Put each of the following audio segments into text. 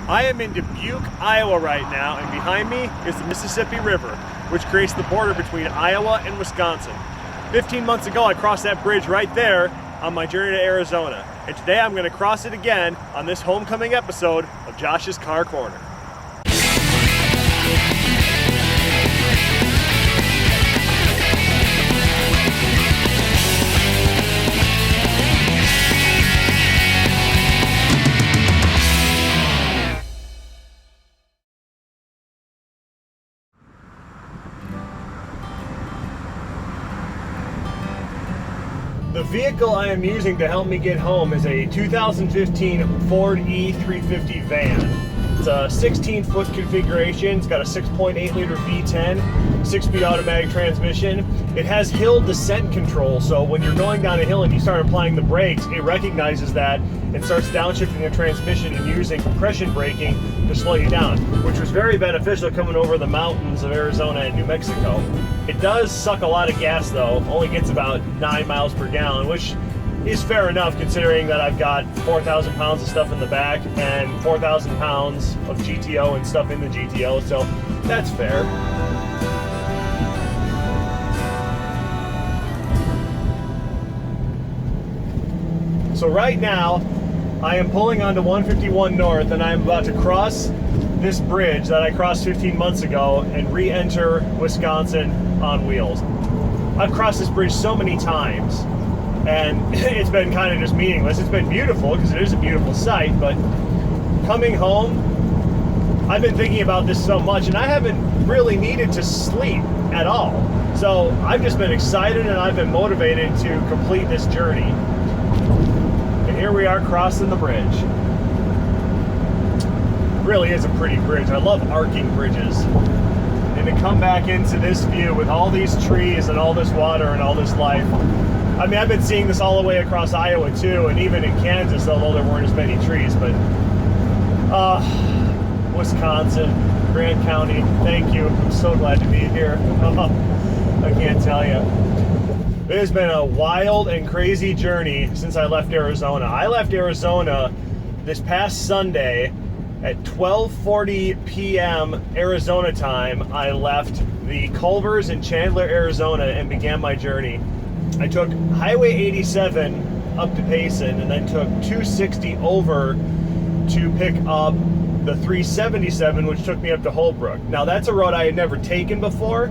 I am in Dubuque, Iowa right now, and behind me is the Mississippi River, which creates the border between Iowa and Wisconsin. 15 months ago, I crossed that bridge right there on my journey to Arizona. And today I'm going to cross it again on this homecoming episode of Josh's Car Corner. The vehicle I am using to help me get home is a 2015 Ford E350 van. It's a 16-foot configuration. It's got a 6.8 liter V10, 6-speed automatic transmission. It has hill descent control, so when you're going down a hill and you start applying the brakes, it recognizes that and starts downshifting the transmission and using compression braking to slow you down, which was very beneficial coming over the mountains of Arizona and New Mexico. It does suck a lot of gas though, only gets about 9 miles per gallon, which is fair enough considering that I've got 4,000 pounds of stuff in the back and 4,000 pounds of GTO and stuff in the GTO, so that's fair. So right now, I am pulling onto 151 North and I'm about to cross this bridge that I crossed 15 months ago and re-enter Wisconsin on wheels. I've crossed this bridge so many times and it's been kind of just meaningless. It's been beautiful because it is a beautiful sight, but coming home, I've been thinking about this so much and I haven't really needed to sleep at all. So I've just been excited and I've been motivated to complete this journey. And here we are crossing the bridge. Really is a pretty bridge. I love arcing bridges. And to come back into this view with all these trees and all this water and all this life. I mean, I've been seeing this all the way across Iowa too, and even in Kansas, although there weren't as many trees, but Wisconsin, Grant County, thank you. I'm so glad to be here. I can't tell you. It has been a wild and crazy journey since I left Arizona. I left Arizona this past Sunday at 12:40 p.m. Arizona time. I left the Culvers in Chandler, Arizona and began my journey. I took Highway 87 up to Payson and then took 260 over to pick up the 377, which took me up to Holbrook. Now that's a road I had never taken before,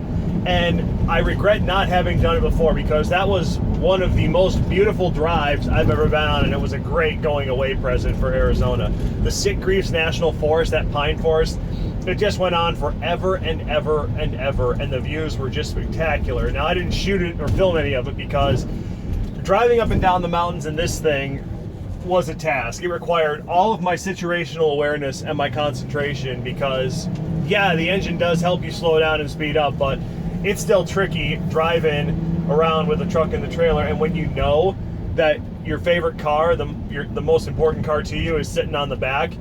and I regret not having done it before because that was one of the most beautiful drives I've ever been on, and it was a great going away present for Arizona. The Sitgreaves National Forest, that pine forest, it just went on forever and ever and ever, and the views were just spectacular. Now I didn't shoot it or film any of it because driving up and down the mountains in this thing was a task. It required all of my situational awareness and my concentration because, yeah, the engine does help you slow down and speed up, but it's still tricky driving around with the truck and the trailer, and when you know that your favorite car, the most important car to you, is sitting on the back,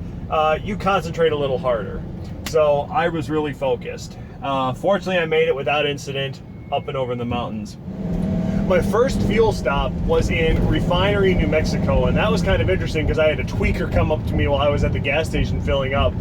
you concentrate a little harder. So I was really focused. Fortunately, I made it without incident up and over in the mountains. My first fuel stop was in Refinery, New Mexico, and that was kind of interesting because I had a tweaker come up to me while I was at the gas station filling up,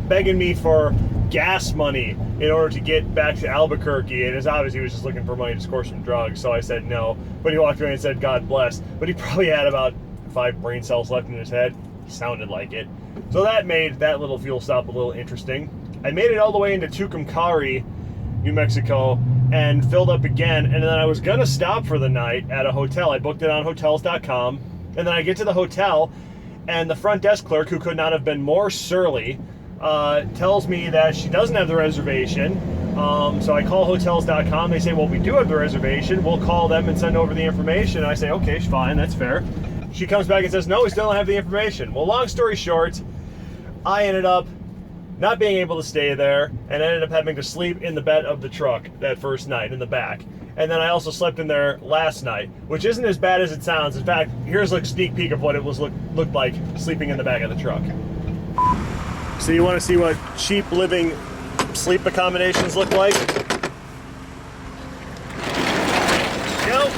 begging me for gas money in order to get back to Albuquerque, and as obvious he was just looking for money to score some drugs, so I said no. But he walked away and said, God bless. But he probably had about 5 brain cells left in his head. He sounded like it. So that made that little fuel stop a little interesting. I made it all the way into Tucumcari, New Mexico, and filled up again, and then I was gonna stop for the night at a hotel. I booked it on hotels.com, and then I get to the hotel, and the front desk clerk, who could not have been more surly, tells me that she doesn't have the reservation. So I call hotels.com. They say, well, we do have the reservation. We'll call them and send over the information. I say, okay, fine, that's fair. She comes back and says, no, we still don't have the information. Well, long story short, I ended up not being able to stay there and ended up having to sleep in the bed of the truck that first night in the back. And then I also slept in there last night, which isn't as bad as it sounds. In fact, here's a sneak peek of what it looked like sleeping in the back of the truck. So you want to see what cheap living sleep accommodations look like? Go.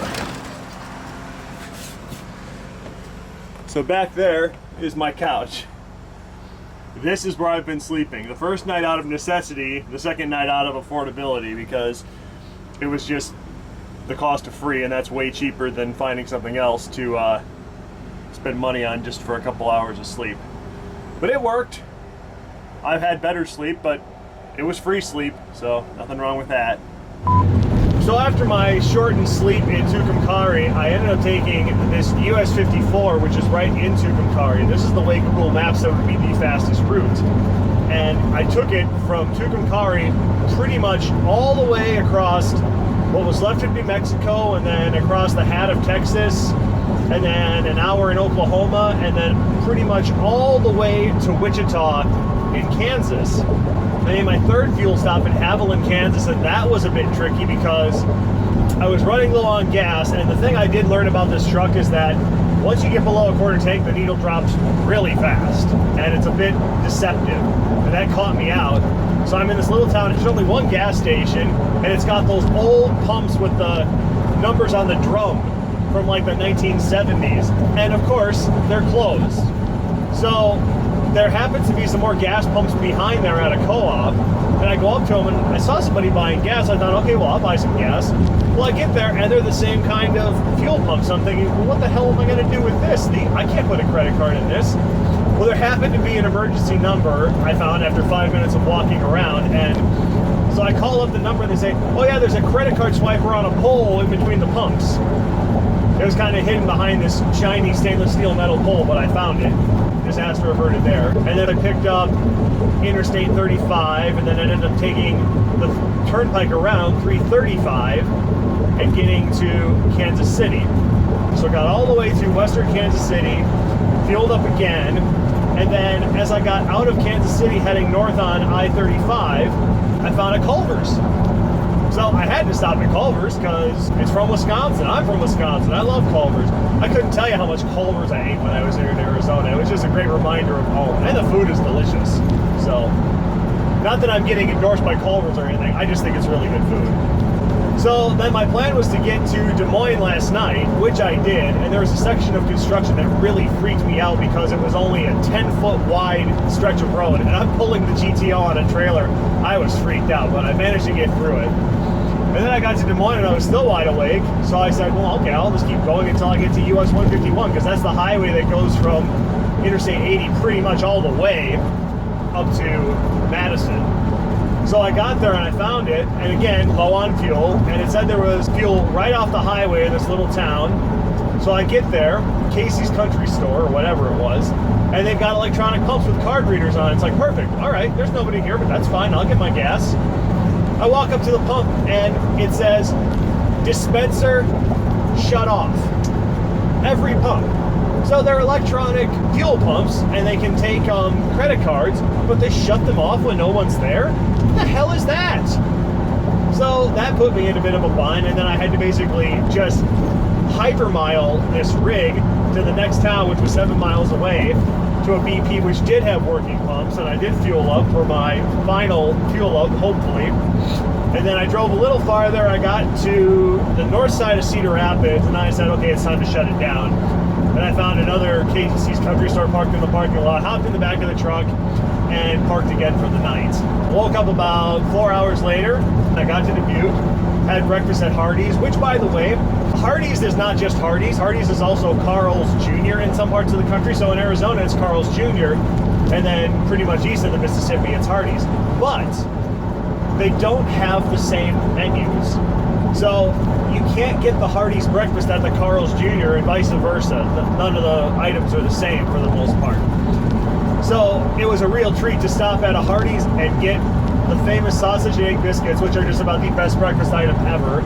So back there is my couch. this is where I've been sleeping. The first night out of necessity, the second night out of affordability, because it was just the cost of free, and that's way cheaper than finding something else to spend money on just for a couple hours of sleep. But it worked. I've had better sleep, but it was free sleep, so nothing wrong with that. So after my shortened sleep in Tucumcari, I ended up taking this US 54, which is right in Tucumcari. This is the way Google Maps said would be the fastest route. And I took it from Tucumcari pretty much all the way across what was left of New Mexico, and then across the hat of Texas, and then an hour in Oklahoma, and then pretty much all the way to Wichita in Kansas. I made my third fuel stop in Haviland, Kansas, and that was a bit tricky because I was running low on gas, and the thing I did learn about this truck is that once you get below a quarter tank, the needle drops really fast, and it's a bit deceptive, and that caught me out. So I'm in this little town, there's only one gas station, and it's got those old pumps with the numbers on the drum from like the 1970s, and of course, they're closed. So there happens to be some more gas pumps behind there at a co-op, and I go up to them and I saw somebody buying gas. I thought, okay, well, I'll buy some gas. Well, I get there and they're the same kind of fuel pumps. I'm thinking, well, what the hell am I going to do with this? I can't put a credit card in this. Well, there happened to be an emergency number I found after 5 minutes of walking around, and so I call up the number and they say, oh yeah, there's a credit card swiper on a pole in between the pumps. It was kind of hidden behind this shiny stainless steel metal pole, but I found it. Just asked to revert it there. And then I picked up Interstate 35, and then ended up taking the turnpike around 335 and getting to Kansas City. So I got all the way to western Kansas City, fueled up again, and then as I got out of Kansas City heading north on I-35, I found a Culver's. So I had to stop at Culver's because it's from Wisconsin. I'm from Wisconsin. I love Culver's. I couldn't tell you how much Culver's I ate when I was here in Arizona. It was just a great reminder of home. And the food is delicious. So, not that I'm getting endorsed by Culver's or anything. I just think it's really good food. So then my plan was to get to Des Moines last night, which I did. And there was a section of construction that really freaked me out because it was only a 10-foot wide stretch of road. And I'm pulling the GTO on a trailer. I was freaked out, but I managed to get through it. And then I got to Des Moines and I was still wide awake. So I said, well, okay, I'll just keep going until I get to US 151, because that's the highway that goes from Interstate 80 pretty much all the way up to Madison. So I got there and I found it, and again, low on fuel, and it said there was fuel right off the highway in this little town. So I get there, Casey's Country Store, or whatever it was, and they've got electronic pumps with card readers on it. It's like, perfect, all right, there's nobody here, but that's fine, I'll get my gas. I walk up to the pump and it says, dispenser shut off. Every pump. So they're electronic fuel pumps and they can take credit cards, but they shut them off when no one's there? What the hell is that? So that put me in a bit of a bind, and then I had to basically just hypermile this rig to the next town, which was 7 miles away, to a BP which did have working pumps, and I did fuel up for my final fuel up, hopefully. And then I drove a little farther. I got to the north side of Cedar Rapids, and I said, okay, it's time to shut it down. And I found another Casey's Country Store parked in the parking lot, hopped in the back of the truck, and parked again for the night. Woke up about 4 hours later. I got to Dubuque, had breakfast at Hardee's, which, by the way, Hardee's is not just Hardee's. Hardee's is also Carl's Jr. in some parts of the country. So in Arizona, it's Carl's Jr. And then pretty much east of the Mississippi, it's Hardee's. But they don't have the same menus. So you can't get the Hardee's breakfast at the Carl's Jr. and vice versa. None of the items are the same for the most part. So it was a real treat to stop at a Hardee's and get the famous sausage and egg biscuits, which are just about the best breakfast item ever.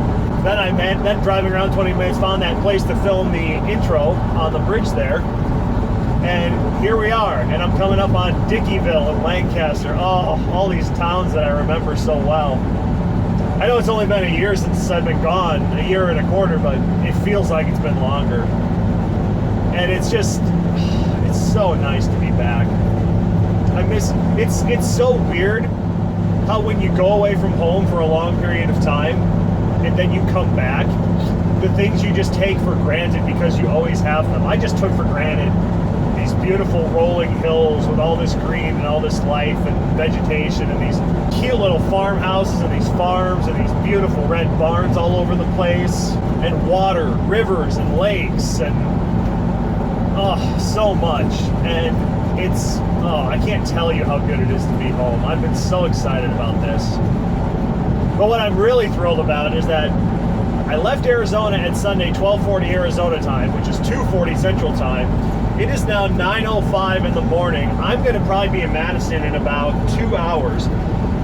Then driving around 20 minutes, found that place to film the intro on the bridge there. And here we are, and I'm coming up on Dickeyville and Lancaster. Oh, all these towns that I remember so well. I know it's only been a year since I've been gone, a year and a quarter, but it feels like it's been longer. And it's just, it's so nice to be back. I miss, it's so weird how when you go away from home for a long period of time, and then you come back, the things you just take for granted because you always have them. I just took for granted these beautiful rolling hills with all this green and all this life and vegetation and these cute little farmhouses and these farms and these beautiful red barns all over the place, and water, rivers and lakes, and so much. And it's, I can't tell you how good it is to be home. I've been so excited about this. But what I'm really thrilled about is that I left Arizona at Sunday, 12:40 Arizona time, which is 2:40 Central time. It is now 9:05 in the morning. I'm going to probably be in Madison in about 2 hours.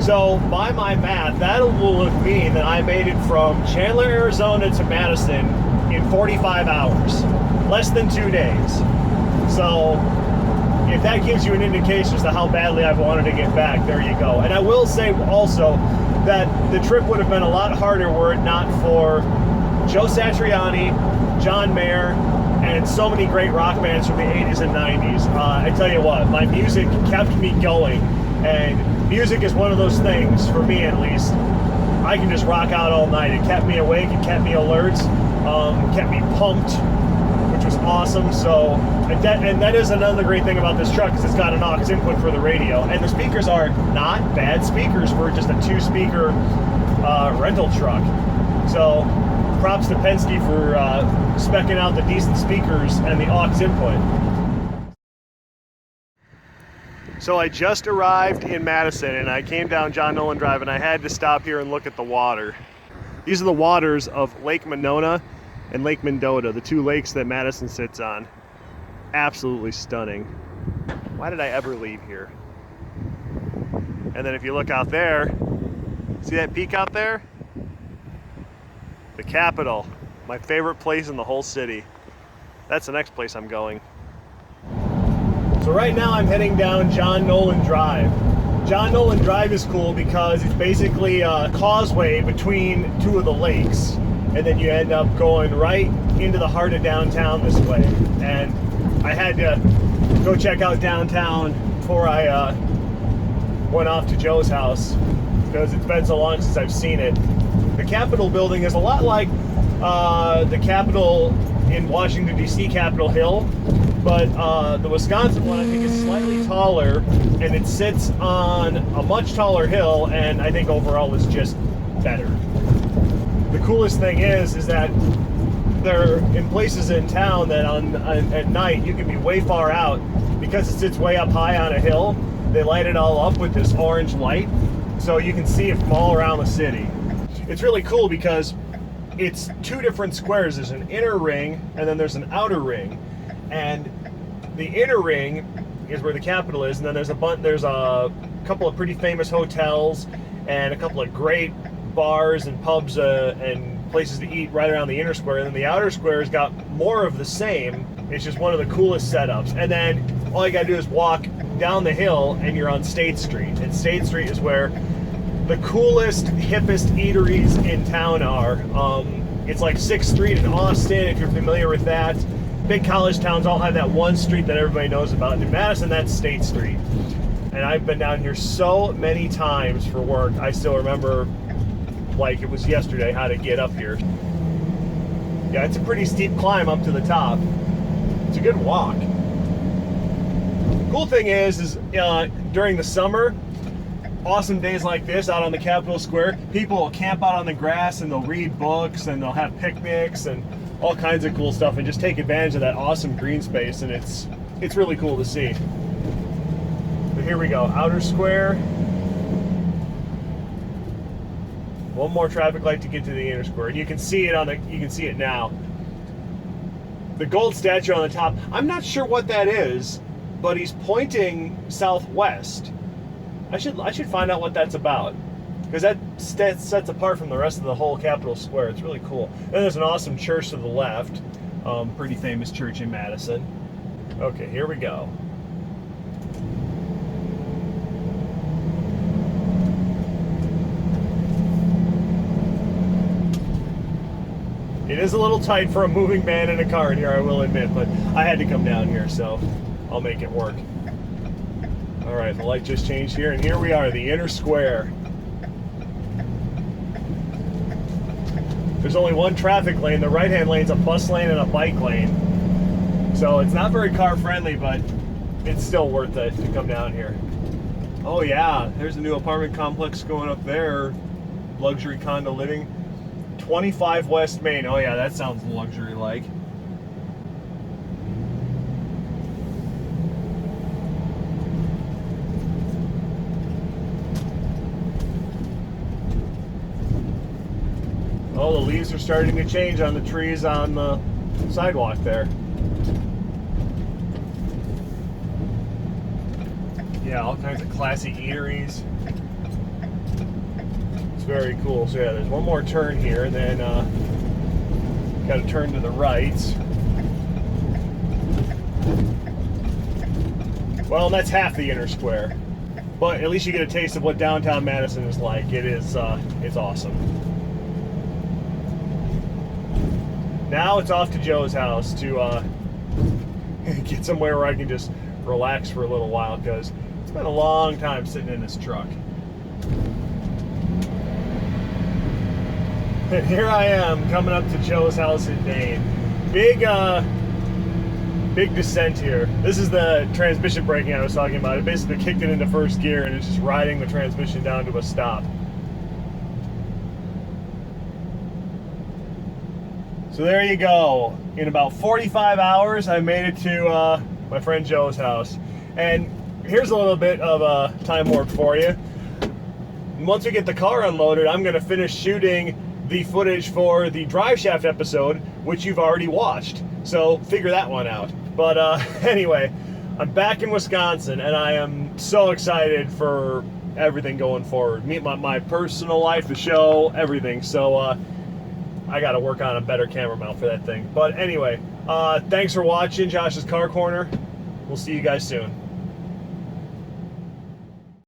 So by my math, that will mean that I made it from Chandler, Arizona to Madison in 45 hours, less than 2 days. So if that gives you an indication as to how badly I've wanted to get back, there you go. And I will say also that the trip would have been a lot harder were it not for Joe Satriani, John Mayer, and so many great rock bands from the 80s and 90s. I tell you what, my music kept me going, and music is one of those things, for me at least, I can just rock out all night. It kept me awake, it kept me alert, kept me pumped, which was awesome. So, and that is another great thing about this truck, is it's got an aux input for the radio, and the speakers are not bad speakers for just a 2-speaker rental truck. So props to Penske for speccing out the decent speakers and the aux input. So I just arrived in Madison, and I came down John Nolan Drive, and I had to stop here and look at the water. These are the waters of Lake Monona and Lake Mendota, the 2 lakes that Madison sits on. Absolutely stunning. Why did I ever leave here? And then if you look out there, see that peak out there? The Capitol, my favorite place in the whole city. That's the next place I'm going. So right now I'm heading down John Nolan Drive. John Nolan Drive is cool because it's basically a causeway between 2 of the lakes, and then you end up going right into the heart of downtown this way. And I had to go check out downtown before I went off to Joe's house, because it's been so long since I've seen it. The Capitol building is a lot like the Capitol in Washington, D.C., Capitol Hill, but the Wisconsin one I think is slightly taller, and it sits on a much taller hill, and I think overall is just better. The coolest thing is that they're in places in town that at night you can be way far out, because it sits way up high on a hill. They light it all up with this orange light, so you can see it from all around the city. It's really cool because it's 2 different squares. There's an inner ring and then there's an outer ring, and the inner ring is where the Capitol is, and then there's a couple of pretty famous hotels and a couple of great bars and pubs and places to eat right around the inner square. And then the outer square has got more of the same. It's just one of the coolest setups. And then all you gotta do is walk down the hill and you're on State Street. And State Street is where the coolest, hippest eateries in town are. It's like 6th Street in Austin, if you're familiar with that. Big college towns all have that one street that everybody knows about. In Madison, that's State Street. And I've been down here so many times for work. I still remember, like it was yesterday, how to get up here. Yeah, it's a pretty steep climb up to the top. It's a good walk. Cool thing is during the summer, awesome days like this out on the Capitol Square, people will camp out on the grass and they'll read books and they'll have picnics and all kinds of cool stuff and just take advantage of that awesome green space, and it's really cool to see. But here we go, outer square. One more traffic light to get to the inner square, and you can see it now. The gold statue on the top, I'm not sure what that is, but he's pointing southwest. I should find out what that's about, because that sets apart from the rest of the whole Capitol Square. It's really cool. And there's an awesome church to the left, pretty famous church in Madison. Okay, here we go. It is a little tight for a moving van in a car in here, I will admit, but I had to come down here, so I'll make it work. All right, the light just changed here, and here we are, the inner square. There's only one traffic lane. The right-hand lane's a bus lane and a bike lane. So it's not very car friendly, but it's still worth it to come down here. Oh yeah, there's a new apartment complex going up there. Luxury condo living. 25 West Main. Oh yeah, that sounds luxury-like. Oh, the leaves are starting to change on the trees on the sidewalk there. Yeah, all kinds of classy eateries. It's very cool. So yeah, there's one more turn here, and then got to turn to the right. Well, and that's half the inner square, but at least you get a taste of what downtown Madison is like. It is, it's awesome. Now it's off to Joe's house to get somewhere where I can just relax for a little while, because it's been a long time sitting in this truck. And here I am coming up to Joe's house in Dane. Big descent here. This is the transmission braking I was talking about. It basically kicked it into first gear and it's just riding the transmission down to a stop. So there you go. In about 45 hours, I made it to my friend Joe's house. And here's a little bit of a time warp for you. Once we get the car unloaded, I'm going to finish shooting the footage for the Drive Shaft episode, which you've already watched. So figure that one out. But anyway, I'm back in Wisconsin, and I am so excited for everything going forward. My personal life, the show, everything. So I got to work on a better camera mount for that thing. But anyway, thanks for watching Josh's Car Corner. We'll see you guys soon.